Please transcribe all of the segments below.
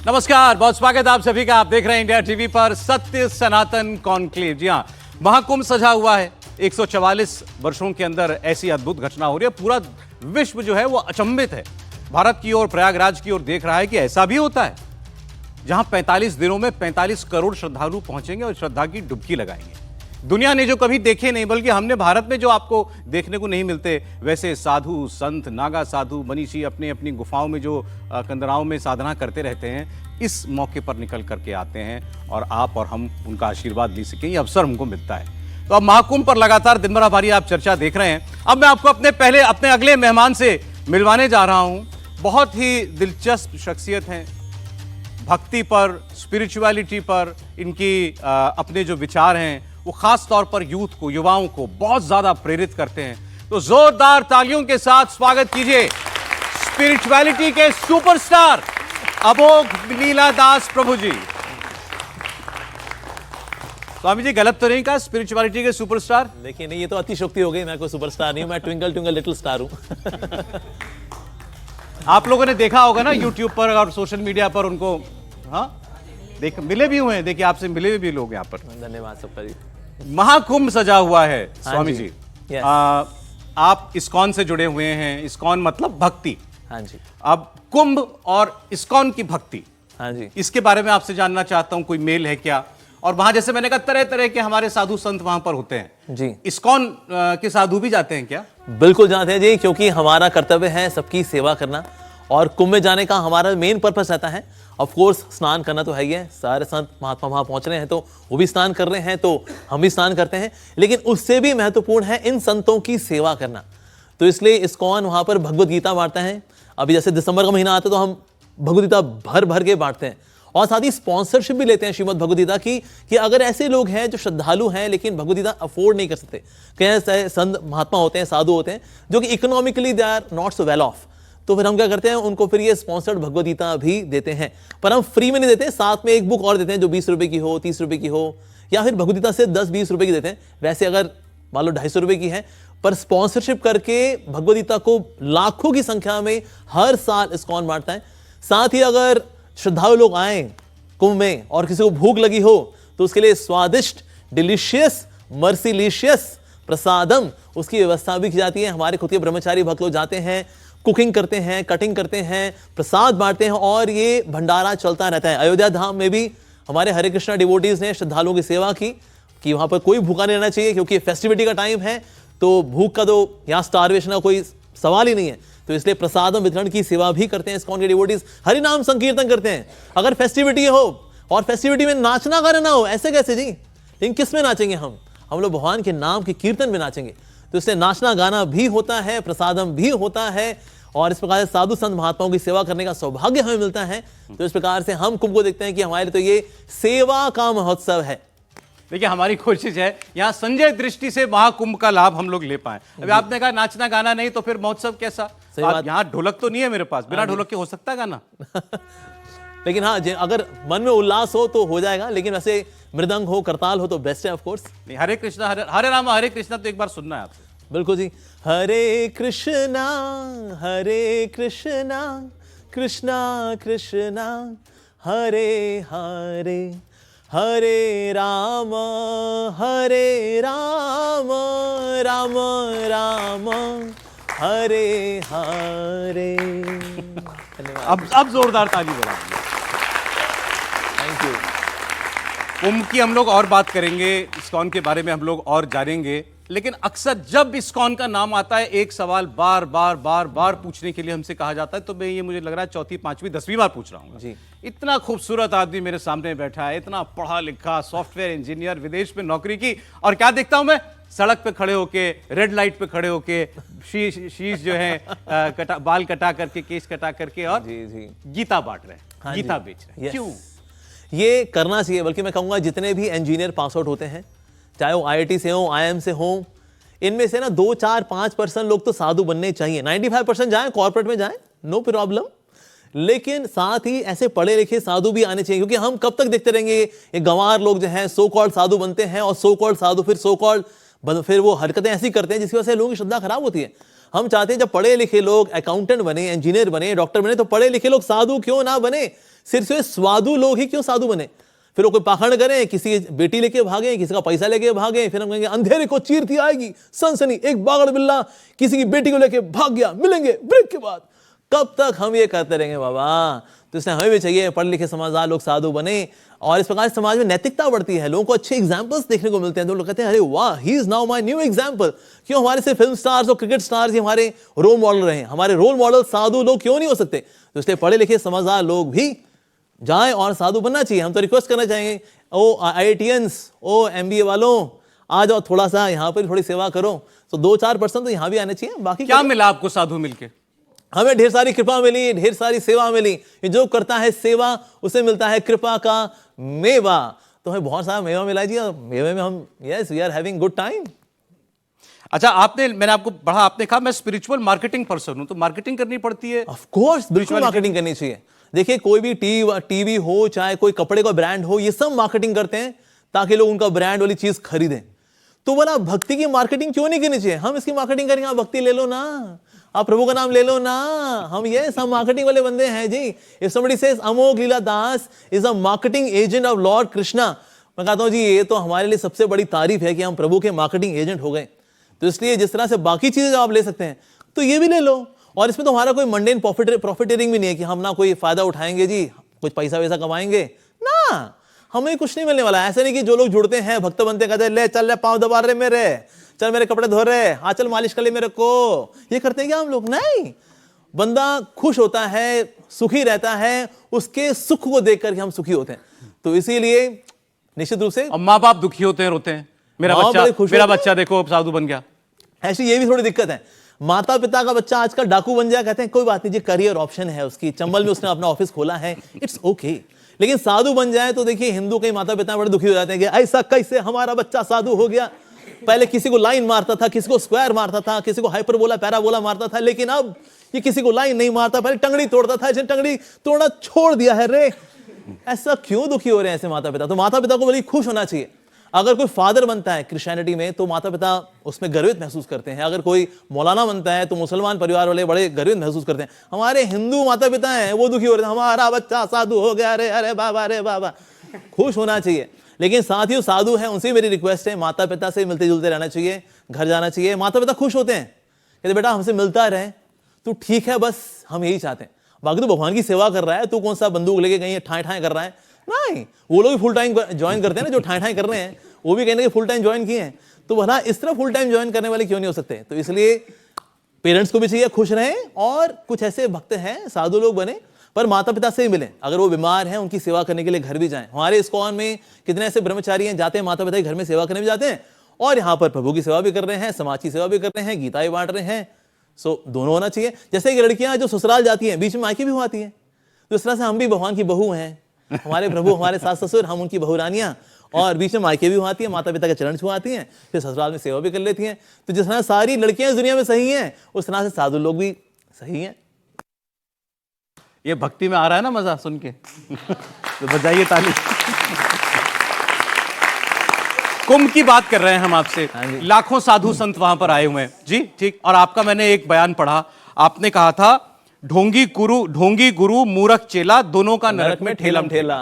नमस्कार, बहुत स्वागत आप सभी का। आप देख रहे हैं इंडिया टीवी पर सत्य सनातन कॉन्क्लेव। जी हाँ, महाकुंभ सजा हुआ है। 144 वर्षों के अंदर ऐसी अद्भुत घटना हो रही है। पूरा विश्व जो है वो अचंभित है। भारत की ओर, प्रयागराज की ओर देख रहा है कि ऐसा भी होता है, जहां 45 दिनों में 45 करोड़ श्रद्धालु पहुंचेंगे और श्रद्धा की डुबकी लगाएंगे। दुनिया ने जो कभी देखे नहीं, बल्कि हमने भारत में जो आपको देखने को नहीं मिलते, वैसे साधु संत, नागा साधु, मनीषी अपनी अपनी गुफाओं में जो कंदराओं में साधना करते रहते हैं, इस मौके पर निकल करके आते हैं और आप और हम उनका आशीर्वाद ले सकें, ये अवसर हमको मिलता है। तो अब महाकुंभ पर लगातार दिन भर हमारी आप चर्चा देख रहे हैं। अब मैं आपको अपने अगले मेहमान से मिलवाने जा रहा हूं। बहुत ही दिलचस्प शख्सियत हैं। भक्ति पर, स्पिरिचुअलिटी पर इनकी अपने जो विचार हैं वो खास तौर पर यूथ को, युवाओं को बहुत ज्यादा प्रेरित करते हैं। तो जोरदार तालियों के साथ स्वागत कीजिए स्पिरिचुअलिटी के सुपरस्टार अमोघ लीलादास प्रभु जी। स्वामी जी, गलत तो नहीं कहा? स्पिरिचुअलिटी के सुपरस्टार? देखिए नहीं, ये तो अतिशोक्ति हो गई। मैं कोई सुपरस्टार नहीं हूं, मैं ट्विंकल ट्विंकल लिटिल स्टार हूं। आप लोगों ने देखा होगा ना यूट्यूब पर और सोशल मीडिया पर उनको। हाँ, मिले भी हुए हैं। देखिए, आपसे मिले भी लोग यहाँ पर। धन्यवाद सबका जी। महाकुंभ सजा हुआ है स्वामी जी। Yes. आप इस्कॉन से जुड़े हुए हैं। इस्कॉन मतलब भक्ति। हाँ जी। अब कुंभ और इस्कॉन की भक्ति, हाँ जी, इसके बारे में आपसे जानना चाहता हूं। कोई मेल है क्या? और वहां जैसे मैंने कहा, तरह तरह के हमारे साधु संत वहां पर होते हैं जी। इस्कॉन के साधु भी जाते हैं क्या? बिल्कुल जाते हैं जी, क्योंकि हमारा कर्तव्य है सबकी सेवा करना और कुंभ में जाने का हमारा मेन पर्पस रहता है। ऑफ कोर्स स्नान करना तो है ही है। सारे संत महात्मा वहां पहुंच रहे हैं तो वो भी स्नान कर रहे हैं, तो हम भी स्नान करते हैं। लेकिन उससे भी महत्वपूर्ण है इन संतों की सेवा करना। तो इसलिए इस्कॉन वहां पर भगवत गीता बांटता है। अभी जैसे दिसंबर का महीना आता है तो हम भगवत गीता भर भर के बांटते हैं और साथ ही स्पॉन्सरशिप भी लेते हैं श्रीमद् भगवत गीता की, कि अगर ऐसे लोग हैं जो श्रद्धालु हैं लेकिन भगवत गीता अफोर्ड नहीं कर सकते। कई ऐसे संत महात्मा होते हैं, साधु होते हैं जो कि economically they are not so well off, तो फिर हम क्या करते हैं, उनको फिर ये स्पॉन्सर्ड भगवत गीता भी देते हैं। पर हम फ्री में नहीं देते, साथ में एक बुक और देते हैं जो 20 रुपए की हो, 30 रुपए की हो, या फिर भगवत गीता से 10-20 रुपए की देते हैं। वैसे अगर मान लो 250 रुपए की है, पर स्पॉन्सरशिप करके भगवत गीता को लाखों की संख्या में हर साल इस्कॉन बांटता है। साथ ही अगर श्रद्धालु लोग आए कुंभ में और किसी को भूख लगी हो तो उसके लिए स्वादिष्ट, डिलीशियस, मर्सीलिशियस प्रसादम, उसकी व्यवस्था भी की जाती है। हमारे खुद के ब्रह्मचारी भक्त लोग जाते हैं, कुकिंग करते हैं, कटिंग करते हैं, प्रसाद बांटते हैं और ये भंडारा चलता रहता है। अयोध्या धाम में भी हमारे हरे कृष्णा डिवोटीज ने श्रद्धालुओं की सेवा की कि वहां पर कोई भूखा नहीं रहना चाहिए, क्योंकि फेस्टिविटी का टाइम है तो भूख का तो या स्टारवेशन का कोई सवाल ही नहीं है। तो इसलिए प्रसादम वितरण की सेवा भी करते हैं इस्कॉन के डिवोटीज। हरि नाम संकीर्तन करते हैं। अगर फेस्टिविटी हो और फेस्टिविटी में नाचना गाना ना हो, ऐसे कैसे जी? लेकिन किस में नाचेंगे हम लोग भगवान के नाम के कीर्तन में नाचेंगे। तो इसलिए नाचना गाना भी होता है, प्रसादम भी होता है और इस प्रकार से साधु संत महात्माओं की सेवा करने का सौभाग्य हमें मिलता है। तो इस प्रकार से हम कुंभ को देखते हैं कि हमारे लिए तो ये सेवा का महोत्सव है। देखिए, हमारी कोशिश है यहाँ संजय दृष्टि से महाकुंभ का लाभ हम लोग ले पाए। अभी आपने कहा नाचना गाना नहीं, तो फिर महोत्सव कैसा? यहाँ ढोलक तो नहीं है मेरे पास, बिना ढोलक के हो सकता है गाना? लेकिन हाँ, अगर मन में उल्लास हो तो हो जाएगा, लेकिन वैसे मृदंग हो, करताल हो तो बेस्ट है ऑफ कोर्स। हरे कृष्णा हरे राम हरे कृष्णा तो एक बार सुनना है आपसे। बिल्कुल जी। हरे कृष्णा कृष्णा कृष्णा हरे हरे, हरे राम राम राम हरे हरे। अब जोरदार ताली बजा। Thank you. कुंभ की हम लोग और बात करेंगे, इस्कॉन के बारे में हम लोग और जानेंगे, लेकिन अक्सर जब इस्कॉन का नाम आता है एक सवाल बार बार पूछने के लिए हमसे कहा जाता है। तो मैं ये मुझे लग रहा है 4th, 5वीं, 10वीं बार पूछ रहा हूँ जी। इतना खूबसूरत आदमी मेरे सामने बैठा है, इतना पढ़ा लिखा, सॉफ्टवेयर इंजीनियर, विदेश में नौकरी की, और क्या देखता हूं मैं? सड़क पे खड़े होके, रेड लाइट पे खड़े होके, शीश जो है बाल कटा करके, केस कटा करके, और जी गीता बांट रहे हैं, गीता बेच रहे हैं। क्यों? ये करना चाहिए। बल्कि मैं कहूंगा जितने भी इंजीनियर पास आउट होते हैं, चाहे वो IIT से हो, IIM से हो, इनमें से ना 2-4-5% लोग तो साधु बनने चाहिए। 95% जाएं, कॉर्पोरेट में जाएं, नो प्रॉब्लम। लेकिन साथ ही ऐसे पढ़े लिखे साधु भी आने चाहिए, क्योंकि हम कब तक देखते रहेंगे ये गंवार लोग जो हैं सो कॉल्ड साधु बनते हैं और सो कॉल्ड साधु फिर वो हरकतें ऐसी करते हैं जिसकी वजह से लोगों की श्रद्धा खराब होती है। हम चाहते हैं जब पढ़े लिखे लोग अकाउंटेंट बने, इंजीनियर बने, डॉक्टर बने, तो पढ़े लिखे लोग साधु क्यों ना बने? सिर्फ स्वाधु लोग ही क्यों साधु बने? फिर वो कोई पाखंड करें, किसी की बेटी लेके भागे, किसी का पैसा लेके भागे, फिर हम कहेंगे अंधेरे को चीरती आएगी सनसनी, एक बागड़ बिल्ला किसी की बेटी को लेके भाग गया, मिलेंगे ब्रेक के बाद। कब तक हम ये करते रहेंगे बाबा? तो इसलिए हमें भी चाहिए पढ़े लिखे समझदार लोग साधु बने, और इस प्रकार समाज में नैतिकता बढ़ती है, लोगों को अच्छे एग्जाम्पल्स देखने को मिलते हैं। तो लोग कहते हैं अरे वाह, he is now my new example. क्यों हमारे से फिल्म स्टार्स और क्रिकेट स्टार्स ही हमारे रोल मॉडल रहे? हमारे रोल मॉडल साधु लोग क्यों नहीं हो सकते? तो इसलिए पढ़े लिखे समझदार लोग भी जाएं और साधु बनना चाहिए। हम तो रिक्वेस्ट करना चाहेंगे, ओ IITians, ओ MBA वालों, आ जाओ थोड़ा सा यहाँ पर थोड़ी सेवा करो। तो 2-4% तो यहाँ भी आने चाहिए। बाकी क्या मिला आपको साधु मिलके? हमें ढेर सारी कृपा मिली, ढेर सारी सेवा मिली। ये जो करता है सेवा, उसे मिलता है कृपा का मेवा। तो हमें बहुत सारा मेवा मिला जी, और मेवे में हम yes we are having good time. अच्छा, मैंने आपको पढ़ा, आपने कहा मैं स्पिरिचुअल मार्केटिंग पर्सन हूं, तो मार्केटिंग करनी पड़ती है। ऑफ कोर्स, बिल्कुल मार्केटिंग करनी चाहिए। देखिए, कोई भी टीवी हो, चाहे कोई कपड़े का ब्रांड हो, ये सब मार्केटिंग करते हैं ताकि लोग उनका ब्रांड वाली चीज खरीदें। तो बोला भक्ति की मार्केटिंग क्यों नहीं करनी चाहिए? हम इसकी मार्केटिंग करेंगे, आप भक्ति ले लो ना, आप प्रभु का नाम ले लो ना। हम मार्केटिंग वाले बंदे हैं जी। If somebody says Amogh Lila Das is a marketing agent of lord Krishna, मैं कहता हूं जी ये तो हमारे लिए सबसे बड़ी तारीफ है कि हम प्रभु के मार्केटिंग एजेंट हो गए। तो इसलिए जिस तरह से बाकी चीजें आप ले सकते हैं, तो ये भी ले लो। और इसमें तो हमारा कोई मंडेन प्रॉफिटेरिंग भी नहीं है कि हम ना कोई फायदा उठाएंगे जी, कुछ पैसा वैसा कमाएंगे ना, हमें कुछ नहीं मिलने वाला। ऐसा नहीं कि जो लोग जुड़ते हैं, भक्त बनते, कहते हैं ले चल ले पाँव दबा रहे मेरे, चल मेरे कपड़े धो रहे, हाँ चल मालिश कर ले मेरे को, ये करते हैं क्या हम लोग? नहीं। बंदा खुश होता है, सुखी रहता है, उसके सुख को देख करके हम सुखी होते हैं। तो इसीलिए निश्चित रूप से, और माँ बाप दुखी होते हैं, रोते हैं, मेरा बच्चा देखो अब साधु बन गया। ऐसी ये भी थोड़ी दिक्कत है। माता पिता का बच्चा आजकल डाकू बन जाए, कहते हैं कोई बात नहीं जी, करियर ऑप्शन है उसकी, चंबल में उसने अपना ऑफिस खोला है, इट्स ओके। लेकिन साधु बन जाए तो देखिए, हिंदू के माता पिता बड़े दुखी हो जाते हैं कि ऐसा कैसे हमारा बच्चा साधु हो गया। पहले किसी को लाइन मारता था, किसी को स्क्वायर मारता था, किसी को हाइपरबोला पैराबोला मारता था, लेकिन अब ये किसी को लाइन नहीं मारता, पहले टंगड़ी तोड़ता था, इसने टंगड़ी तोड़ना छोड़ दिया है रे। ऐसा क्यों दुखी हो रहे हैं ऐसे माता पिता? तो माता पिता को बड़ी खुश होना चाहिए। अगर कोई फादर बनता है क्रिश्चियनिटी में तो माता पिता उसमें गर्वित महसूस करते हैं। अगर कोई मौलाना बनता है तो मुसलमान परिवार वाले बड़े गर्वित महसूस करते हैं। हमारे हिंदू माता पिता हैं वो दुखी हो रहे हैं, हमारा बच्चा साधु हो गया, अरे अरे बाबा, अरे बाबा। खुश होना चाहिए। लेकिन साथियों, साधु है उनसे मेरी रिक्वेस्ट है, माता पिता से मिलते जुलते रहना चाहिए, घर जाना चाहिए। माता पिता खुश होते हैं, कहते बेटा हमसे मिलता रहे, तू ठीक है, बस हम यही चाहते हैं। बाकी तो भगवान की सेवा कर रहा है, तू कौन सा बंदूक लेके कहीं ठाए ठाए कर रहा है? नहीं, वो लोग भी फुल टाइम ज्वाइन करते हैं ना, जो ठाए ठाए कर रहे हैं, वो भी कहने के फुल टाइम ज्वाइन किए हैं। तो भला इस तरह फुल टाइम ज्वाइन करने वाले क्यों नहीं हो सकते? तो इसलिए पेरेंट्स को भी चाहिए खुश रहें, और कुछ ऐसे भक्त हैं साधु लोग बने, पर माता पिता से ही मिलें। अगर वो बीमार हैं, उनकी सेवा करने के लिए घर भी जाएं। हमारे इस्कॉन में कितने ऐसे ब्रह्मचारी हैं, जाते हैं माता पिता के घर में सेवा करने भी जाते हैं, और यहाँ पर प्रभु की सेवा भी कर रहे हैं, समाज की सेवा भी कर रहे हैं, गीता भी बांट रहे हैं। सो दोनों होना चाहिए। जैसे कि लड़कियां जो ससुराल जाती हैं, बीच में मायके भी आती हैं, तो इस तरह से हम भी भगवान की बहू हैं, हमारे प्रभु हमारे सास ससुर, हम उनकी बहुरानियां, और बीच में मायके भी आती हैं, माता पिता के चरण छुआती हैं, फिर ससुराल में सेवा भी कर लेती हैं। तो जिस तरह सारी लड़कियां इस दुनिया में सही हैं, उस तरह से साधु लोग भी सही हैं। ये भक्ति में आ रहा है ना मजा सुन के? तो बजाइए ताली। कुंभ की बात कर रहे हैं हम आपसे, लाखों साधु संत वहां पर आए हुए हैं जी, ठीक। और आपका मैंने एक बयान पढ़ा, आपने कहा था ढोंगी गुरु मूर्ख चेला दोनों का नरक में ठेलम ठेला।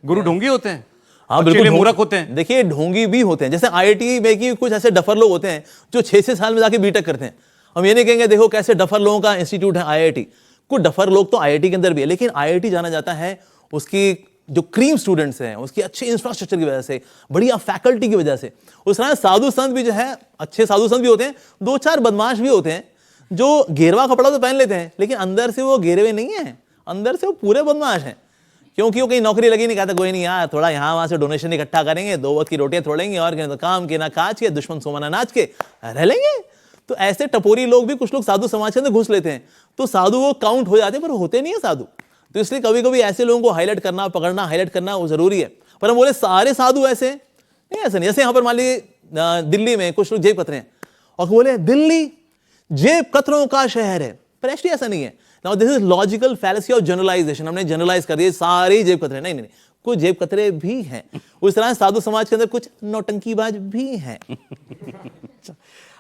गुरु ढोंगी होते हैं, हाँ बिल्कुल मूर्ख होते हैं। देखिए ढोंगी भी होते हैं, जैसे IIT में की कुछ ऐसे डफर लोग होते हैं जो 6-6 साल में जाके बीटेक करते हैं। हम ये नहीं कहेंगे देखो कैसे डफर लोगों का इंस्टीट्यूट है IIT। कुछ डफर लोग तो IIT के अंदर भी है, लेकिन IIT जाना जाता है उसकी जो क्रीम स्टूडेंट्स हैं, उसकी अच्छे इंफ्रास्ट्रक्चर की वजह से, बढ़िया फैकल्टी की वजह से। उस तरह साधु संत भी जो है, अच्छे साधु संत भी होते हैं, 2-4 बदमाश भी होते हैं जो गेरवा कपड़ा तो पहन लेते हैं, लेकिन अंदर से वो गेरवे नहीं है, अंदर से वो पूरे बदमाश हैं। क्योंकि वो कहीं नौकरी लगी नहीं, कहता कोई नहीं यार, थोड़ा यहाँ वहां से डोनेशन इकट्ठा करेंगे, 2 वक्त की रोटियां तोड़ेंगे, और तो काम के ना काज के, दुश्मन सोमाना नाच के रह लेंगे। तो ऐसे टपोरी लोग भी कुछ लोग साधु समाज के अंदर घुस लेते हैं, तो साधु वो काउंट हो जाते हैं, पर होते नहीं है साधु। तो इसलिए कभी कभी ऐसे लोगों को हाईलाइट करना, पकड़ना, हाईलाइट करना वो जरूरी है। पर हम बोले सारे साधु ऐसे नहीं, ऐसे नहीं। जैसे यहाँ पर मान लीजिए दिल्ली में कुछ लोग जेब कतरे हैं, और बोले दिल्ली जेब कतरों का शहर है, पर एक्चुअली ऐसा नहीं है। Now this is logical fallacy of generalisation. हमने जनरलाइज कर दिया सारे जेब कतरे, नहीं नहीं, कुछ जेब कतरे भी हैं। उस तरह साधु समाज के अंदर कुछ नौटंकीबाज भी हैं।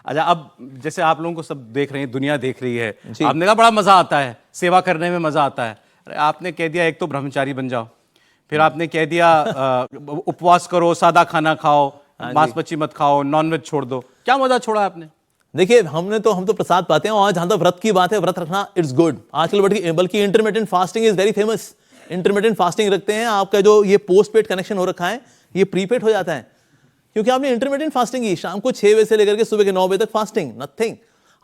अच्छा, अब जैसे आप लोगों को सब देख रहे हैं, दुनिया देख रही है, आपने कहा बड़ा मजा आता है, सेवा करने में मजा आता है। अरे आपने कह दिया एक तो ब्रह्मचारी बन जाओ, फिर आपने कह दिया उपवास करो, सादा खाना खाओ, मांस मच्छी मत खाओ, नॉनवेज छोड़ दो। क्या मजा छोड़ा आपने? देखिए हम तो प्रसाद पाते हैं, और जहां तक व्रत की बात है, व्रत रखना इट्स गुड। आजकल बल्कि intermittent fasting is very famous. Intermittent fasting रखते हैं, आपका जो ये पोस्ट पेड कनेक्शन हो रखा है ये प्रीपेड हो जाता है, क्योंकि आपने इंटरमिटेंट फास्टिंग की। शाम को 6 बजे से लेकर के सुबह के 9 बजे तक फास्टिंग, नथिंग,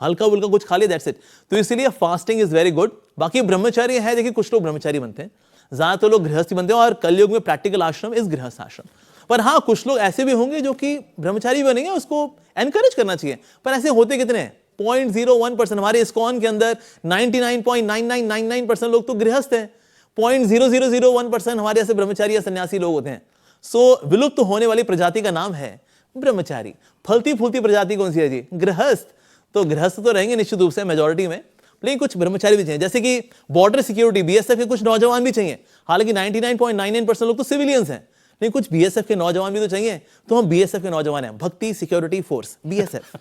हल्का बुल्का कुछ खा लिया, दैट्स इट। तो इसीलिए फास्टिंग इज वेरी गुड। बाकी ब्रह्मचारी है, देखिए कुछ लोग ब्रह्मचारी बनते हैं, ज्यादातर लोग गृहस्थी बनते हैं, और कलयुग में प्रैक्टिकल आश्रम इस गृहस्थ आश्रम। पर हाँ, कुछ लोग ऐसे भी होंगे जो कि ब्रह्मचारी बनेंगे, उसको एनकरेज करना चाहिए। पर ऐसे होते कितने हैं? 0.01%। हमारे इस्कॉन के अंदर 99.9999% लोग तो गृहस्थ हैं, 0.0001% हमारे ऐसे ब्रह्मचारी या सन्यासी लोग होते हैं। सो विलुप्त होने वाली प्रजाति का नाम है ब्रह्मचारी। फलती फूलती प्रजाति कौन सी है जी? गृहस्थ। तो गृहस्थ तो रहेंगे निश्चित रूप से मेजोरिटी में, लेकिन कुछ ब्रह्मचारी भी चाहिए, जैसे कि बॉर्डर सिक्योरिटी बीएसएफ के कुछ नौजवान भी चाहिए। हालांकि 99.99% लोग तो सिविलियंस हैं, लेकिन कुछ बीएसएफ के नौजवान भी तो चाहिए। तो हम बीएसएफ के नौजवान हैं, भक्ति सिक्योरिटी फोर्स, बीएसएफ।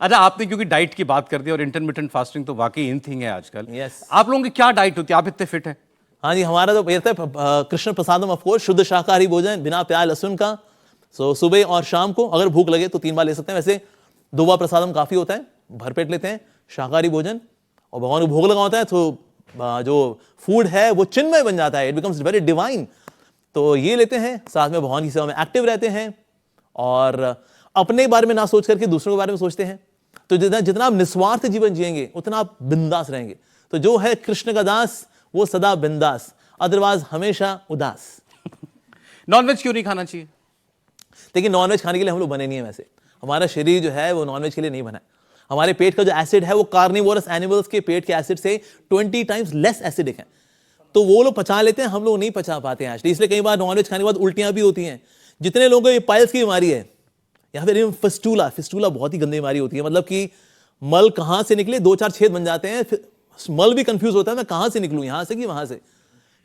अच्छा, आपने क्योंकि डाइट की बात कर दी, और इंटरमिटेंट फास्टिंग तो वाकई इन थिंग है आजकल। Yes. आप लोगों की क्या डाइट होती है? आप इतने फिट हैं। हाँ जी, हमारा तो रहता है कृष्ण प्रसादम, ऑफ कोर्स, शुद्ध शाकाहारी भोजन बिना प्याज लहसुन का। सो सुबह और शाम को अगर भूख लगे तो 3 बार ले सकते हैं। वैसे 2 बार प्रसादम काफी होता है, भरपेट लेते हैं शाकाहारी भोजन, और भगवान को भोग लगा होता है तो जो फूड है वो चिन्मय बन जाता है, इट बिकम्स वेरी डिवाइन। तो ये लेते हैं, साथ में भगवान की सेवा में एक्टिव रहते हैं, और अपने बारे में ना सोच करके दूसरों के बारे में सोचते हैं। तो जितना आप निस्वार्थ जीवन जिएंगे उतना आप बिंदास रहेंगे। तो जो है कृष्ण का दास वो सदा बिंदास, अदरवाइज हमेशा उदास। नॉनवेज क्यों नहीं खाना चाहिए? देखिए नॉनवेज खाने के लिए हम लोग बने नहीं है। वैसे हमारा शरीर जो है वो नॉनवेज के लिए नहीं बना है। हमारे पेट का जो एसिड है वो कार्निवोरस एनिमल्स के पेट के एसिड से 20 टाइम्स लेस एसिडिक है। तो वो लोग पचा लेते हैं, हम लोग नहीं पचा पाते हैं आज। इसलिए कई बार नॉनवेज खाने के बाद उल्टियां भी होती हैं। जितने लोगों को ये पाइल्स की बीमारी है, या फिर फिस्टूला बहुत ही गंदी बीमारी होती है, मतलब कि मल कहां से निकले, 2-4 छेद बन जाते हैं, मल भी कंफ्यूज होता है, मैं कहां से निकलूं, यहां से कि वहां से।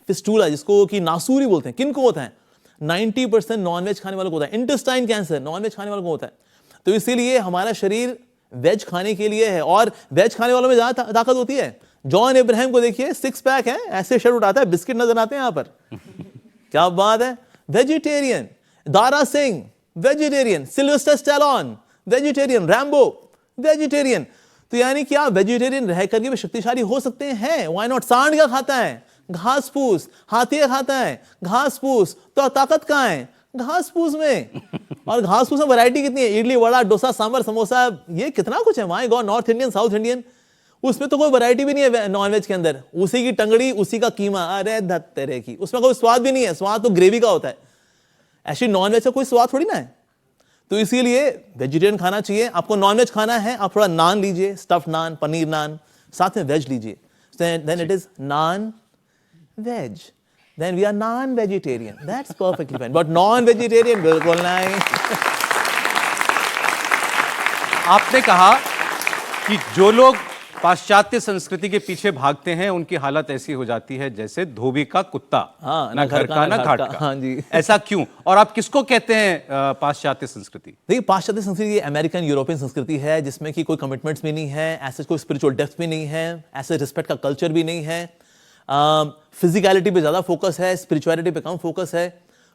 फिस्टूला, जिसको कि नासूरी बोलते हैं, किनको होता है? 90% नॉनवेज खाने वालों को होता है। इंटेस्टाइन कैंसर नॉनवेज खाने वालों को होता है। तो इसीलिए हमारा शरीर वेज खाने के लिए है, और वेज खाने वालों में ज्यादा ताकत होती है। जॉन इब्राहिम को देखिए, 6 पैक है, ऐसे शर्ट उठाता है, बिस्किट नजर आते हैं यहां पर। क्या बात है। Vegetarian Dara Singh vegetarian, Sylvester Stallone vegetarian, Rambo vegetarian. तो यानी कि आप वेजिटेरियन रह करके भी शक्तिशाली हो सकते हैं। Why not? सांड क्या खाता है? घास फूस। हाथी खाता है घास फूस। तो ताकत कहां है? घास फूस में। और घास फूस में वैरायटी कितनी है? इडली, वड़ा, डोसा, सांभर, समोसा, ये कितना कुछ है। My God, north Indian, south Indian, उसमें तो कोई वैरायटी भी नहीं है नॉनवेज के अंदर। उसी की टंगड़ी, उसी का कीमा, अरे धत तेरे की, उसमें कोई स्वाद भी नहीं है। स्वाद तो ग्रेवी का होता है। ऐसी नॉनवेज का कोई स्वाद थोड़ी ना है। तो इसीलिए वेजिटेरियन खाना चाहिए। आपको नॉनवेज खाना है, आप थोड़ा नान लीजिए, स्टफ नान, पनीर नान, साथ में वेज लीजिए, then it is non veg, then we are non vegetarian, that's perfectly fine. But non vegetarian बिल्कुल नहीं। आपने कहा कि जो लोग पाश्चात्य संस्कृति के पीछे भागते हैं उनकी हालत ऐसी हो जाती है जैसे धोबी का कुत्ता, हाँ, ना घर का ना घाट का। हाँ जी। ऐसा क्यों? और आप किसको कहते हैं पाश्चात्य संस्कृति? देखिए पाश्चात्य संस्कृति ये अमेरिकन यूरोपियन संस्कृति है, जिसमें कि कोई कमिटमेंट्स भी नहीं है, ऐसे कोई स्पिरिचुअल डेप्थ भी नहीं है, ऐसे रिस्पेक्ट का कल्चर भी नहीं है, फिजिकलिटी पे ज्यादा फोकस है, स्पिरिचुअलिटी पे कम फोकस है।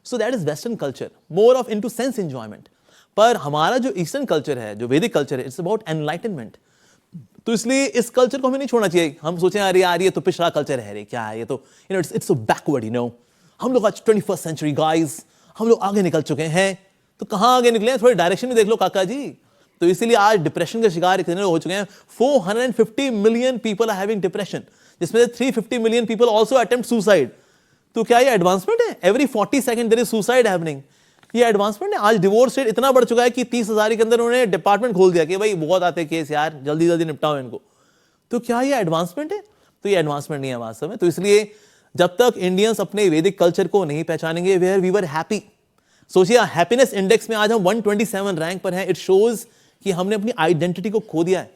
So that is western culture, more of into sense enjoyment. पर हमारा जो ईस्टर्न कल्चर है, जो वैदिक कल्चर है, इट्स अबाउट एनलाइटनमेंट। तो इसलिए इस कल्चर को हमें नहीं छोड़ना चाहिए। हम सोचें अरे यार ये तो पिछड़ा कल्चर है, रे क्या है ये, तो इट्स सो बैकवर्ड, हम लोग आज 21st सेंचुरी गाइस, हम लोग आगे निकल चुके हैं। तो कहां आगे निकले हैं? थोड़ी डायरेक्शन में देख लो काका जी। तो इसीलिए आज डिप्रेशन के शिकार इतने लोग हो चुके हैं। 450 million people are having depression, जिसमें से 350 million people also attempt suicide. तो क्या ये एडवांसमेंट है? Every 40 second there is suicide happening. ये एडवांसमेंट है? आज डिवोर्स रेट इतना बढ़ चुका है कि 30,000 के अंदर उन्होंने डिपार्टमेंट खोल दिया कि भाई बहुत आते केस यार, जल्दी जल्दी निपटाओ इनको। तो क्या ये एडवांसमेंट है? तो ये एडवांसमेंट नहीं है वास्तव में। तो इसलिए जब तक इंडियंस अपने वैदिक कल्चर को नहीं पहचानेंगे, वेयर वी वर हैप्पी। सोचिए हैप्पीनेस इंडेक्स में आज हम 127 रैंक पर हैं। इट शोज कि हमने अपनी आइडेंटिटी को खो दिया है।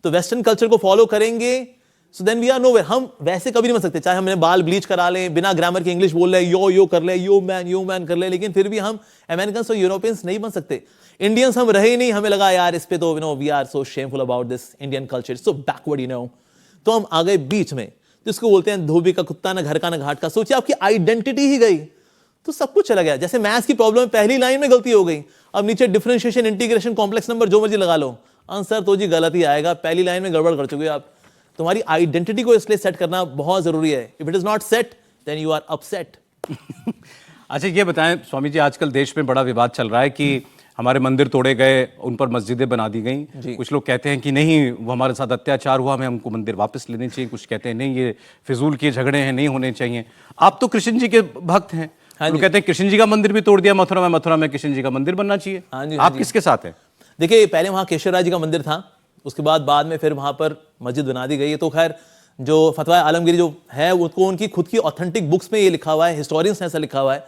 तो वेस्टर्न कल्चर को फॉलो करेंगे so then we are nowhere. हम वैसे कभी नहीं बन सकते, चाहे हमने बाल ब्लीच करा लें, बिना ग्रामर के इंग्लिश बोल रहे, यो कर ले, यू मैन कर ले, लेकिन फिर भी हम अमेरिकन और यूरोपियंस नहीं बन सकते। इंडियंस हम रहे ही नहीं, हमें लगा यार इस पे तो we are so shameful about this Indian culture, so backward तो हम आ गए बीच में, जिसको बोलते हैं धोबी का कुत्ता, ना घर का ना घाट का। सोचिए आपकी आइडेंटिटी ही गई तो सब कुछ चला गया। जैसे मैथ्स की प्रॉब्लम पहली लाइन में गलती हो गई, अब नीचे डिफरेंशिएशन, इंटीग्रेशन, कॉम्प्लेक्स नंबर जो मर्जी लगा लो, आंसर तो जी गलत ही आएगा। पहली लाइन में गड़बड़ कर चुके हो आप। तुम्हारी आइडेंटिटी को इसलिए सेट करना बहुत जरूरी है। If it is not set then you are upset. अच्छा ये बताएं स्वामी जी, आजकल देश में बड़ा विवाद चल रहा है कि हमारे मंदिर तोड़े गए, उन पर मस्जिदें बना दी गई। कुछ लोग कहते हैं कि नहीं वो हमारे साथ अत्याचार हुआ, हमें हमको मंदिर वापस लेने चाहिए। कुछ कहते हैं नहीं ये फिजूल के झगड़े हैं, नहीं होने चाहिए। आप तो कृष्ण जी के भक्त हैं, लोग कहते हैं कृष्ण जी का मंदिर भी तोड़ दिया मथुरा में कृष्ण जी का मंदिर बनना चाहिए। आप किसके साथ हैं? देखिए पहले वहां केशवराज जी का मंदिर था, उसके बाद में फिर वहां पर मस्जिद बना दी गई है। तो खैर जो फतवा आलमगीरी जो है उसको उनकी खुद की ऑथेंटिक बुक्स में ये लिखा हुआ है, हिस्टोरियंस ने ऐसा लिखा हुआ है।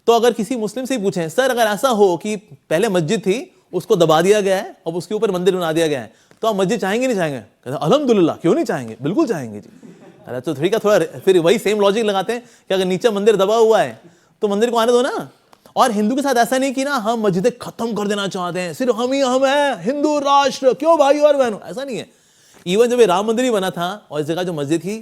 तो अगर किसी मुस्लिम से पूछें सर अगर ऐसा हो कि पहले मस्जिद थी उसको दबा दिया गया है और उसके ऊपर मंदिर बना दिया गया है, तो आप मस्जिद चाहेंगे नहीं चाहेंगे? कहते अल्हम्दुलिल्लाह, क्यों नहीं चाहेंगे, बिल्कुल चाहेंगे जी। अरे तो ठीक है, थोड़ा फिर वही सेम लॉजिक लगाते हैं कि अगर नीचे मंदिर दबा हुआ है तो मंदिर को आने दो ना। और हिंदू के साथ ऐसा नहीं कि ना हम मस्जिदें खत्म कर देना चाहते हैं, सिर्फ हम हैं हिंदू राष्ट्र, क्यों भाई और बहनों, ऐसा नहीं है। इवन जब ये राम मंदिर ही बना था और इस जगह जो मस्जिद थी,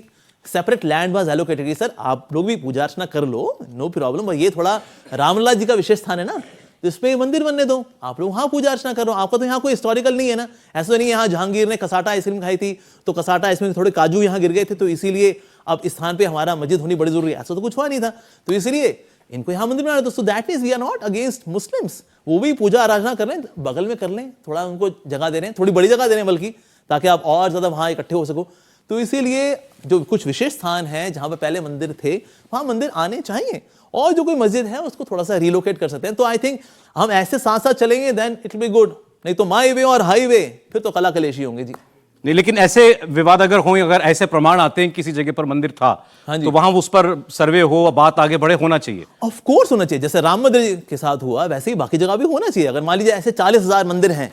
सेपरेट लैंड वाज एलोकेटेड कि सर आप लोग भी पूजा अर्चना कर लो, नो प्रॉब्लम, ये थोड़ा रामलला जी का विशेष स्थान है ना, तो इस पे मंदिर बनने दो, आप लोग वहां पूजा अर्चना करो। आपका तो यहाँ कोई हिस्टोरिकल नहीं है ना, ऐसा तो नहीं है यहाँ जहांगीर ने कसाटा आइसक्रीम खाई थी तो कसाटा आइसक्रीम थोड़े काजू यहाँ गिर गए थे तो इसीलिए अब इस स्थान पे हमारा मस्जिद होनी बड़ी जरूरी है, ऐसा तो कुछ हुआ नहीं था। तो इसलिए इनको यहाँ मंदिर बनाना, तो that means we are not against Muslims. वो भी पूजा आराधना कर लें, बगल में कर लें, थोड़ा उनको जगह दे रहे हैं, थोड़ी बड़ी जगह दे रहे हैं बल्कि, ताकि आप और ज्यादा वहां इकट्ठे हो सको। तो इसीलिए जो कुछ विशेष स्थान है जहां पर पहले मंदिर थे वहां मंदिर आने चाहिए, और जो कोई मस्जिद है उसको थोड़ा सा रिलोकेट कर सकते हैं। तो आई थिंक हम ऐसे साथ साथ चलेंगे then it will be good, नहीं तो माई वे और हाईवे फिर तो कला कलेशी होंगे जी। नहीं, लेकिन ऐसे विवाद अगर हो, अगर ऐसे प्रमाण आते हैं किसी जगह पर मंदिर था, तो वहां उस पर सर्वे हो, बात आगे बढ़े, होना चाहिए। ऑफ कोर्स होना चाहिए, जैसे राम मंदिर के साथ हुआ वैसे ही बाकी जगह भी होना चाहिए। अगर मान लीजिए ऐसे 40,000 मंदिर हैं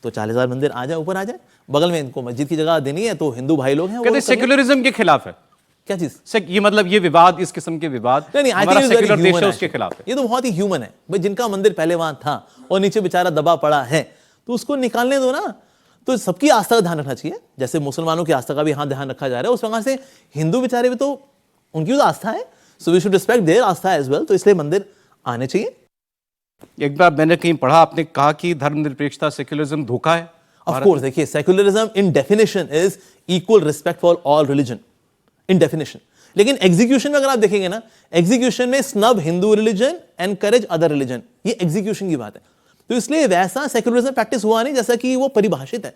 तो 40,000 मंदिर आ जाए, ऊपर आ जाए, बगल में इनको मस्जिद की जगह देनी है तो हिंदू भाई लोग हैं। कहते सेक्युलरिज्म के खिलाफ है क्या चीज? ये मतलब ये विवाद, इस किस्म के विवाद हमारा सेक्युलर देश है उसके खिलाफ है। ये तो बहुत ही ह्यूमन है भाई, जिनका मंदिर पहले वहां था और नीचे बेचारा दबा पड़ा है तो उसको निकालने दो ना। तो सबकी आस्था का ध्यान रखना चाहिए, जैसे मुसलमानों की आस्था का भी यहाँ ध्यान रखा जा रहा है, उस प्रकार से हिंदू बेचारे भी तो उनकी तो आस्था है, so we should respect there आस्था एज वेल। तो इसलिए मंदिर आने चाहिए। एक बार मैंने कहीं पढ़ा, आपने कहा कि धर्मनिरपेक्षता, सेक्युलरिज्म धोखा है। ऑफ कोर्स, देखिए secularism in definition is equal respect for all religion in definition, लेकिन एग्जीक्यूशन में अगर आप देखेंगे ना, एग्जीक्यूशन में snub Hindu religion, encourage other religion, ये एग्जीक्यूशन की बात है। तो इसलिए वैसा सेक्युलरिज्म प्रैक्टिस हुआ नहीं जैसा कि वो परिभाषित है।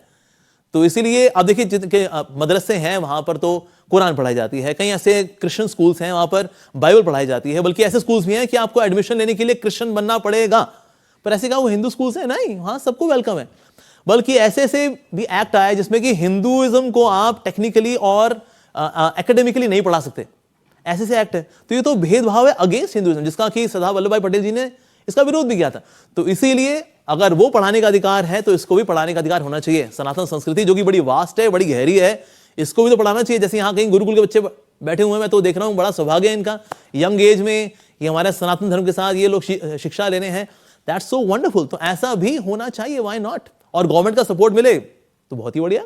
तो इसीलिए अब देखिए जिनके मदरसे हैं वहां पर तो कुरान पढ़ाई जाती है, कहीं ऐसे क्रिश्चियन स्कूल्स हैं वहां पर बाइबल पढ़ाई जाती है, बल्कि ऐसे स्कूल्स भी हैं कि आपको एडमिशन लेने के लिए क्रिश्चियन बनना पड़ेगा। पर ऐसे कहा वो हिंदू स्कूल्स हैं नहीं, वहां सबको वेलकम है। बल्कि ऐसे ऐसे भी एक्ट आए जिसमें कि हिंदुइज्म को आप टेक्निकली और एकेडमिकली नहीं पढ़ा सकते, ऐसे से एक्ट है। तो ये तो भेदभाव है अगेंस्ट हिंदुइज्म, जिसका कि सरदार वल्लभ भाई पटेल जी ने इसका विरोध भी किया था। तो इसीलिए अगर वो पढ़ाने का अधिकार है तो इसको भी पढ़ाने का अधिकार होना चाहिए। सनातन संस्कृति जो कि बड़ी वास्ट है, बड़ी गहरी है, इसको भी तो पढ़ाना चाहिए। जैसे यहाँ कहीं गुरुकुल के बच्चे बैठे हुए हैं, मैं तो देख रहा हूँ, बड़ा सौभाग्य है इनका, यंग एज में ये हमारे सनातन धर्म के साथ ये लोग शिक्षा लेने हैं, दैट्स सो वंडरफुल। तो ऐसा भी होना चाहिए, व्हाई नॉट, और गवर्नमेंट का सपोर्ट मिले तो बहुत ही बढ़िया।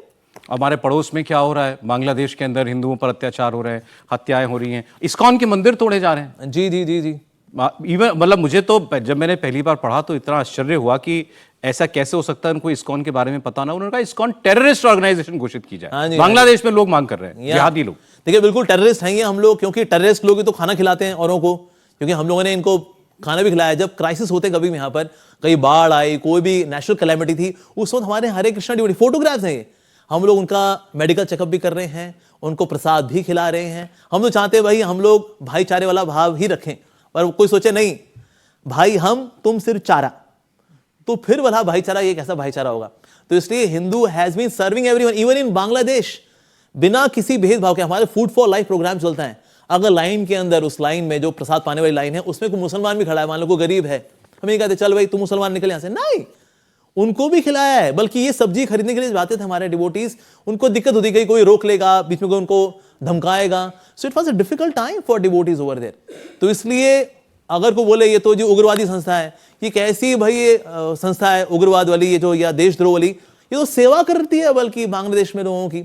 हमारे पड़ोस में क्या हो रहा है, बांग्लादेश के अंदर हिंदुओं पर अत्याचार हो रहे हैं, हत्याएं हो रही हैं, इस्कॉन के मंदिर तोड़े जा रहे हैं। जी जी जी जी, इवन मतलब मुझे तो जब मैंने पहली बार पढ़ा तो इतना आश्चर्य हुआ कि ऐसा कैसे हो सकता है, उनको इस्कॉन के बारे में पता ना। उन्होंने कहा इस्कॉन टेररिस्ट ऑर्गेनाइजेशन घोषित की जाए। बांग्लादेश में लोग मांग कर रहे हैं, जिहादी लोग। देखिए बिल्कुल टेररिस्ट हैं ये हम लोग, क्योंकि टेररिस्ट लोग तो खाना खिलाते हैं औरों को, क्योंकि हम लोगों ने इनको खाना भी खिलाया। जब क्राइसिस होते कभी यहाँ पर, कहीं बाढ़ आई, कोई भी नेशनल कैलेमिटी थी, उस वक्त हमारे हरे कृष्णा ड्यूटी फोटोग्राफ्स हैं, हम लोग उनका मेडिकल चेकअप भी कर रहे हैं, उनको प्रसाद भी खिला रहे हैं। हम तो चाहते हैं भाई हम लोग भाईचारे वाला भाव ही रखें, पर कोई सोचे नहीं भाई हम तुम सिर्फ चारा, तो फिर वाला भाईचारा ये कैसा भाईचारा होगा। तो इसलिए Hindu has been serving everyone, even in Bangladesh, बिना किसी भेदभाव के। हमारे फूड फॉर लाइफ प्रोग्राम चलता है। अगर लाइन के अंदर, उस लाइन में जो प्रसाद पाने वाली लाइन है, उसमें कोई मुसलमान भी खड़ा है, मान लो कोई गरीब है, हमें नहीं कहते चल भाई तू मुसलमान निकल यहां से, नहीं, उनको भी खिलाया है। बल्कि ये सब्जी खरीदने के लिए जाते थे हमारे डिवोटीज, उनको दिक्कत होती गई, कोई रोक लेगा, बीच में कोई उनको धमकाएगा। So it was a difficult time for devotees over there. तो इसलिए अगर कोई बोले ये तो जो उग्रवादी संस्था है, ये कैसी भाई ये संस्था है उग्रवाद वाली, ये जो या देशद्रोह वाली, ये तो सेवा करती है बल्कि बांग्लादेश में लोगों की।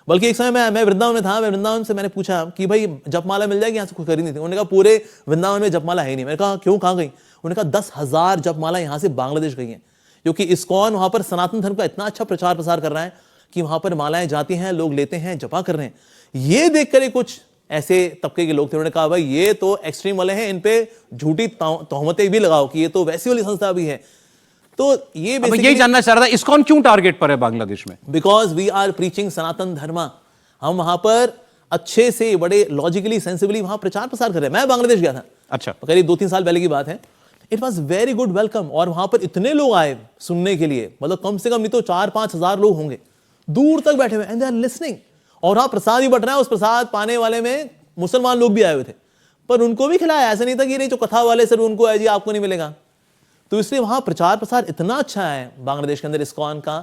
बल्कि एक समय मैं वृंदावन में था, मैं वृंदावन से मैंने पूछा कि भाई जपमाला मिल जाएगी यहाँ से, कोई खरीदनी थी। उन्होंने कहा पूरे वृंदावन में जपमाला है नहीं। मैंने कहा क्यों, कहाँ गई? उन्होंने कहा 10,000 जपमाला यहाँ से बांग्लादेश गई हैं, क्योंकि इस्कॉन वहां पर सनातन धर्म का इतना अच्छा प्रचार प्रसार कर रहा है कि वहां पर मालाएं जाती हैं, लोग लेते हैं, जपा कर रहे हैं। ये देखकर कुछ ऐसे तबके के लोग थे, उन्होंने कहा भाई ये तो एक्सट्रीम वाले हैं, इन पे झूठी तोहमतें भी लगाओ कि ये तो वैसी वाली संस्था भी है। तो ये यही जानना चाह रहा था, इस्कॉन क्यों टारगेट पर है बांग्लादेश में? बिकॉज वी आर प्रीचिंग सनातन धर्मा। हम वहां पर अच्छे से बड़े लॉजिकली सेंसिबली वहां प्रचार प्रसार कर रहे हैं। मैं बांग्लादेश गया था, अच्छा, करीब 2-3 साल पहले की बात है। It was very good welcome, और वहां पर इतने लोग आए सुनने के लिए, मतलब कम से कम नहीं तो 4-5 हजार लोग होंगे दूर तक बैठे हुए, एंड दे आर लिसनिंग। और वहां प्रसाद भी बट रहा है, उस प्रसाद पाने वाले में मुसलमान लोग भी आए हुए थे, पर उनको भी खिलाया। ऐसा नहीं था कि नहीं जो कथा वाले सिर्फ उनको है जी आपको नहीं मिलेगा। तो इसलिए वहां प्रचार प्रसार इतना अच्छा है बांग्लादेश के अंदर इस्कॉन का,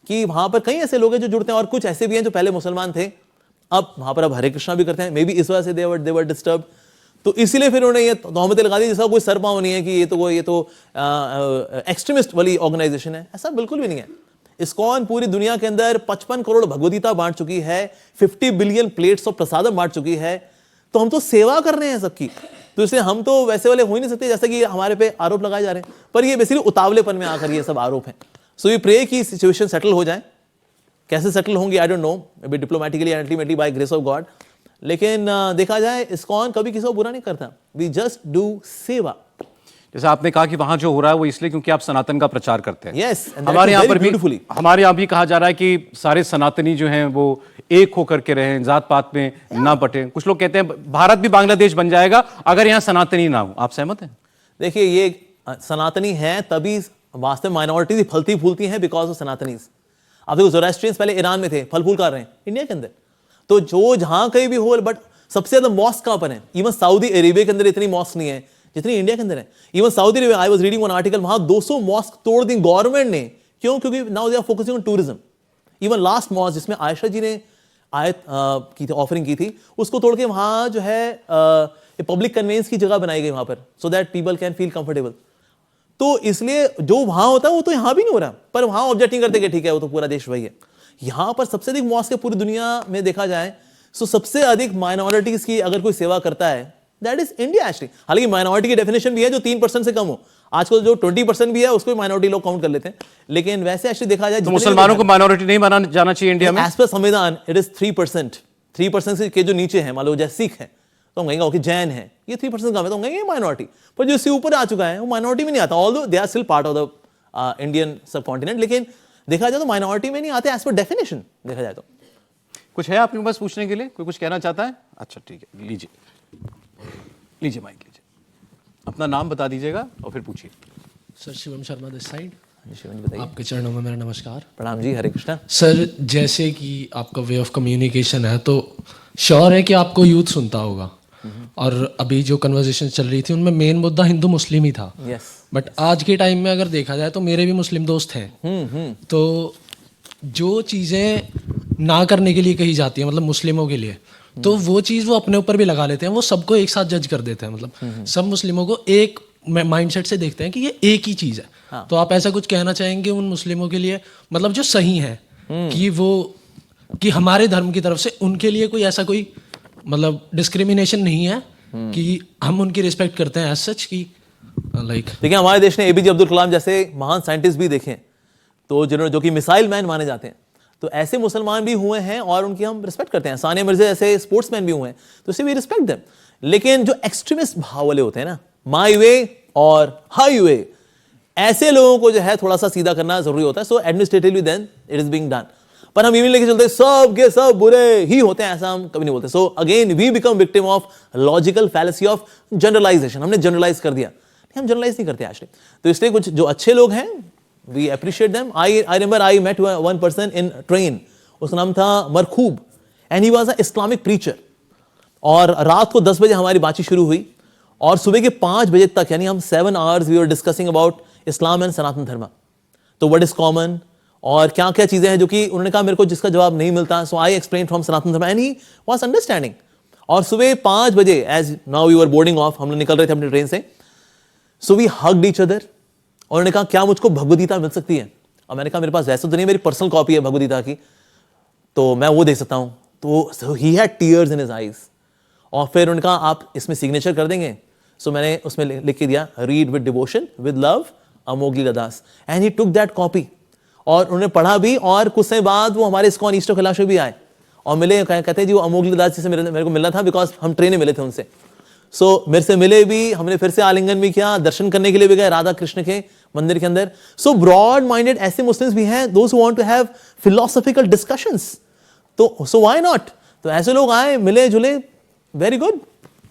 कि वहां पर कई ऐसे लोग हैं जो जुड़ते हैं, और कुछ ऐसे भी हैं जो पहले मुसलमान थे, अब वहां पर अब हरे कृष्णा भी करते हैं। मे बी इस वजह से दे वर डिस्टर्ब। तो इसीलिए फिर उन्होंने ये तोहमतें लगा दी, जैसा कोई सर पांव नहीं है कि ये तो एक्सट्रीमिस्ट वाली ऑर्गेनाइजेशन है। ऐसा बिल्कुल भी नहीं है। इस्कॉन पूरी दुनिया के अंदर 55 करोड़ भगवदगीता बांट चुकी है, 50 बिलियन प्लेट्स ऑफ प्रसादम बांट चुकी है। तो हम तो सेवा कर रहे हैं सबकी, तो इसलिए हम तो वैसे वाले हो ही नहीं सकते जैसे कि हमारे पे आरोप लगाए जा रहे हैं। पर ये बेसिकली उतावलेपन में आकर ये सब आरोप हैं। सो वी प्रे कि सिचुएशन सेटल हो जाए। कैसे सेटल होंगी I don't know, maybe diplomatically and ultimately by grace of God. लेकिन देखा जाए इस्कॉन कभी किसी को बुरा नहीं करता। वी जस्ट डू सेवा। जैसे आपने कहा कि वहां जो हो रहा है वो इसलिए क्योंकि आप सनातन का प्रचार करते हैं। Yes, हमारे यहाँ पर भी beautifully. हमारे यहाँ भी कहा जा रहा है कि सारे सनातनी जो हैं वो एक होकर के रहें, जात पात में ना बटें। कुछ लोग कहते हैं भारत भी बांग्लादेश बन जाएगा अगर यहाँ सनातनी ना हो। आप सहमत हैं? देखिए ये सनातनी हैं तभी वास्तव में माइनॉरिटीज फलती फूलती हैं बिकॉज ऑफ सनातनीज। आप देखो ज़ोरास्ट्रियंस पहले ईरान में थे, फल फूल कर रहे हैं इंडिया के अंदर। तो जो जहां कहीं भी हो, बट सबसे ज्यादा मॉस्क कहां पर है? इवन सऊदी अरेबिया के अंदर इतनी मॉस्क नहीं है जितनी इंडिया के अंदर है। Even Saudi Arabia, I was reading one article, वहां 200 मॉस्क तोड़ दी गवर्नमेंट ने। क्यों? क्योंकि now they are focusing on tourism. Even last mosque जिसमें आयशा जी ने आयत की थी, ऑफरिंग की थी, उसको तोड़ के वहां जो है पब्लिक कन्वेंस की जगह बनाई गई वहां पर, so that people can feel comfortable. तो इसलिए जो वहां होता है वो तो यहां भी नहीं हो रहा, पर वहां ऑब्जेक्ट नहीं करते कि ठीक है वो तो पूरा देश वही है। यहां पर सबसे अधिक मॉस्क है पूरी दुनिया में देखा जाए, सो सबसे अधिक माइनॉरिटीज की अगर कोई सेवा करता है दैट इज इंडिया एक्चुअली। हालांकि माइनॉरिटी की डेफिनेशन भी है जो 3% से कम हो। आजकल जो 20% भी है उसको भी माइनॉरिटी लोग काउंट कर लेते हैं, लेकिन वैसे एक्चुअली देखा जाए तो मुसलमानों को माइनॉरिटी नहीं माना जाना चाहिए इंडिया में? एज पर संविधान इट इज 3%। 3% के जो नीचे है, मान लो जैसे सिख है तो हम कहेंगे ओके जैन है, ये 3% कम है तो हम कहेंगे माइनॉरिटी। पर जो इससे ऊपर आ चुका है वो माइनॉरिटी में नहीं आता, although they are still part of the Indian subcontinent. लेकिन देखा जाए तो माइनॉरिटी में नहीं आते एज पर डेफिनेशन देखा जाए तो। कुछ है आपके पास पूछने के लिए? कोई कुछ कहना चाहता है? अच्छा ठीक है, लीजिए माइक लीजिए, अपना नाम बता दीजिएगा और फिर पूछिए। Sir Shivam Sharma this side. Shivan बताइए। आपके चरणों में मेरा नमस्कार। प्रणाम जी, हरे कृष्णा। सर जैसे कि आपका वे ऑफ कम्युनिकेशन है तो श्योर है कि आपको यूथ सुनता होगा, और अभी जो कन्वर्सेशन चल रही थी उनमें मेन मुद्दा हिंदू मुस्लिम ही था। यस। बट आज के टाइम में अगर देखा जाए तो मेरे भी मुस्लिम दोस्त हैं। तो जो चीज़ें ना करने के लिए कही जाती है मतलब मुस्लिमों के लिए, तो वो चीज़ वो अपने ऊपर भी लगा लेते हैं। वो सबको एक साथ जज कर देते हैं, मतलब सब मुस्लिमों को एक माइंडसेट से देखते हैं कि ये एक ही चीज़ है। हाँ। तो आप ऐसा कुछ कहना चाहेंगे उन मुस्लिमों के लिए, मतलब जो सही है कि वो कि हमारे धर्म की तरफ से उनके लिए कोई ऐसा कोई मतलब डिस्क्रिमिनेशन नहीं है कि हम उनकी रिस्पेक्ट करते हैं एज सच की लाइक। देखिए हमारे देश ने एपीजे अब्दुल कलाम जैसे महान साइंटिस्ट भी देखे, तो जिन्होंने जो कि मिसाइल मैन माने जाते हैं, तो ऐसे मुसलमान भी हुए हैं और उनकी हम रिस्पेक्ट करते हैं। सानिया मिर्जा ऐसे स्पोर्ट्समैन भी हुए हैं, तो इसे वी रिस्पेक्ट देम। लेकिन जो एक्सट्रीमिस्ट भाव वाले होते हैं ना, माई वे और हाई वे, ऐसे लोगों को जो है थोड़ा सा सीधा करना जरूरी होता है। So administratively then it is being done. पर हम ये लेके चलते सब के सब बुरे ही होते हैं, ऐसा हम कभी नहीं बोलते। So again we become victim of logical fallacy of generalisation. हमने जनरलाइज कर दिया, हम जनरलाइज नहीं करते एक्चुअली। तो इसलिए कुछ जो अच्छे लोग हैं we appreciate them. I remember I met one person in train, उसका नाम था मरखूब, and he was a Islamic preacher। और रात को 10 बजे हमारी बातचीत शुरू हुई और सुबह के 5 बजे तक, यानी हम 7 hours we were discussing about Islam and सनातन धर्म। तो व्हाट इज कॉमन और क्या क्या चीजें हैं जो कि उन्होंने कहा मेरे को जिसका जवाब नहीं मिलता. सो आई एक्सप्लेन फ्रॉम सनातन धर्म एंड ही वाज अंडरस्टैंडिंग. और सुबह 5 बजे as now we were boarding off, हम लोग निकल रहे थे अपनी ट्रेन से. So we hugged each other. और उन्होंने कहा क्या मुझको भगवद गीता मिल सकती है. और मैंने कहा मेरे पास वैसे तो नहीं, मेरी पर्सनल कॉपी है भगवद गीता की, तो मैं वो दे सकता हूं. तो he had tears in his eyes. और फिर उन्होंने कहा आप इसमें सिग्नेचर कर देंगे. सो मैंने उसमें लिख के दिया read with devotion with love Amogh Liladas. And he took that copy और उन्होंने पढ़ा भी. और कुछ समय बाद वो हमारे इस्कॉन ईस्ट कैलाश में भी आए और मिले. कहते हैं जी वो अमोघ लीलादास जी से मेरे को मिलना था, बिकॉज हम ट्रेन में मिले थे उनसे. सो मेरे से मिले भी, हमने फिर से आलिंगन भी किया, दर्शन करने के लिए भी गए राधा कृष्ण के मंदिर के अंदर. सो ब्रॉड माइंडेड ऐसे मुस्लिम्स भी हैं, those who want to have philosophical discussions. तो सो व्हाई नॉट. तो ऐसे लोग आए, मिले जुले, वेरी गुड.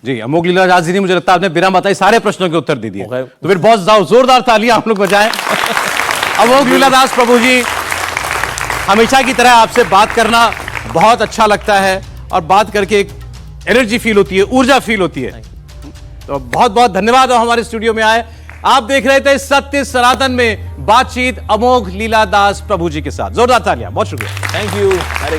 जी, अमोघ लीलादास जी ने, मुझे लगता है आपने बिना बताए सारे प्रश्नों के उत्तर दे दिए. Okay. तो फिर बहुत जोरदार तालियां आप लोग बजाएं. अमोघ लीलादास प्रभु जी, हमेशा की तरह आपसे बात करना बहुत अच्छा लगता है और बात करके एक एनर्जी फील होती है, ऊर्जा फील होती है. तो बहुत बहुत धन्यवाद और हमारे स्टूडियो में आए. आप देख रहे थे सत्य सनातन में बातचीत अमोघ लीलादास प्रभु जी के साथ. जोरदार तालियां. बहुत शुक्रिया. Thank you.